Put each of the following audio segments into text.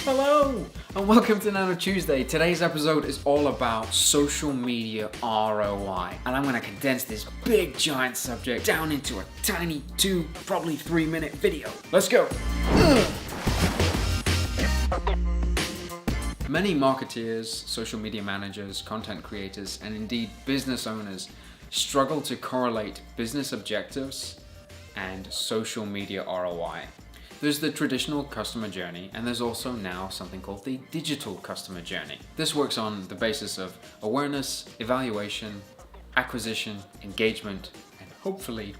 Hello and welcome to Nano Tuesday. Today's episode is all about social media ROI, and I'm going to condense this big giant subject down into a tiny 2, probably 3-minute video. Let's go. Many marketeers, social media managers, content creators, and indeed business owners struggle to correlate business objectives and social media ROI. There's the traditional customer journey, and there's also now something called the digital customer journey. This works on the basis of awareness, evaluation, acquisition, engagement, and hopefully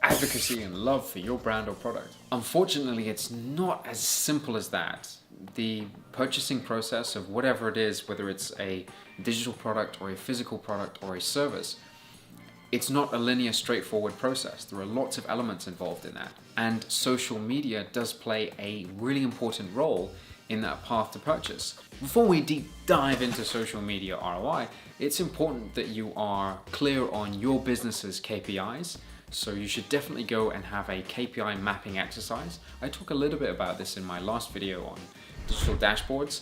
advocacy and love for your brand or product. Unfortunately, it's not as simple as that. The purchasing process of whatever it is, whether it's a digital product or a physical product or a service, it's not a linear, straightforward process. There are lots of elements involved in that. And social media does play a really important role in that path to purchase. Before we deep dive into social media ROI, it's important that you are clear on your business's KPIs. So you should definitely go and have a KPI mapping exercise. I talk a little bit about this in my last video on digital dashboards,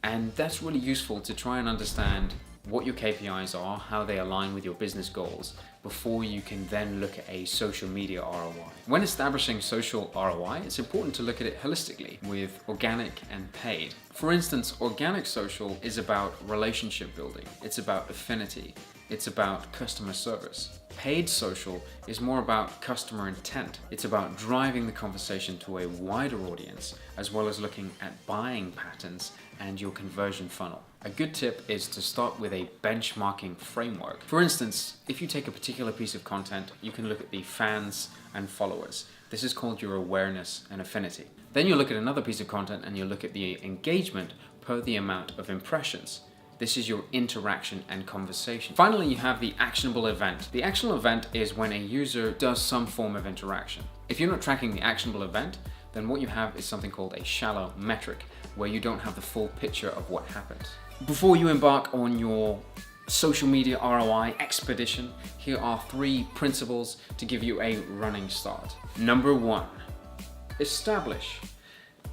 and that's really useful to try and understand what your KPIs are, how they align with your business goals, before you can then look at a social media ROI. When establishing social ROI, it's important to look at it holistically with organic and paid. For instance, organic social is about relationship building, it's about affinity, it's about customer service. Paid social is more about customer intent. It's about driving the conversation to a wider audience, as well as looking at buying patterns and your conversion funnel. A good tip is to start with a benchmarking framework. For instance, if you take a particular piece of content, you can look at the fans and followers. This is called your awareness and affinity. Then you look at another piece of content and you look at the engagement per the amount of impressions. This is your interaction and conversation. Finally, you have the actionable event. The actionable event is when a user does some form of interaction. If you're not tracking the actionable event, then what you have is something called a shallow metric, where you don't have the full picture of what happened. Before you embark on your social media ROI expedition, here are 3 principles to give you a running start. Number 1, establish.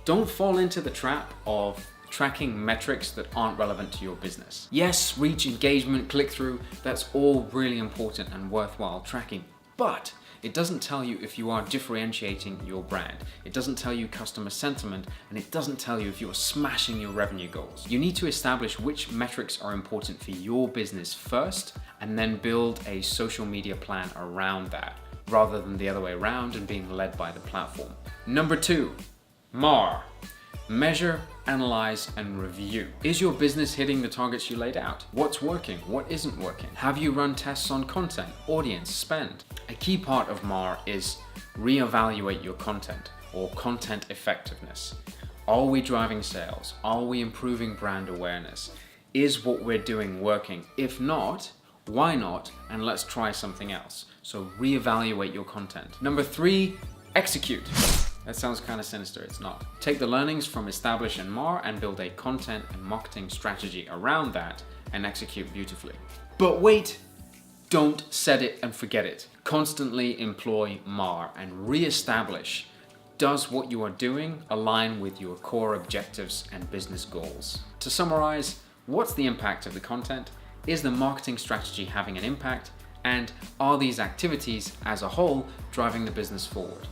Don't fall into the trap of tracking metrics that aren't relevant to your business. Yes, reach, engagement, click-through, that's all really important and worthwhile tracking, but it doesn't tell you if you are differentiating your brand. It doesn't tell you customer sentiment, and it doesn't tell you if you're smashing your revenue goals. You need to establish which metrics are important for your business first, and then build a social media plan around that, rather than the other way around and being led by the platform. Number 2, MAR. Measure, analyze, and review. Is your business hitting the targets you laid out? What's working? What isn't working? Have you run tests on content, audience, spend? A key part of MAR is reevaluate your content or content effectiveness. Are we driving sales? Are we improving brand awareness? Is what we're doing working? If not, why not? And let's try something else. So reevaluate your content. Number 3, execute. That sounds kind of sinister, it's not. Take the learnings from Establish and MAR and build a content and marketing strategy around that and execute beautifully. But wait, don't set it and forget it. Constantly employ MAR and re-establish. Does what you are doing align with your core objectives and business goals? To summarize, what's the impact of the content? Is the marketing strategy having an impact? And are these activities as a whole driving the business forward?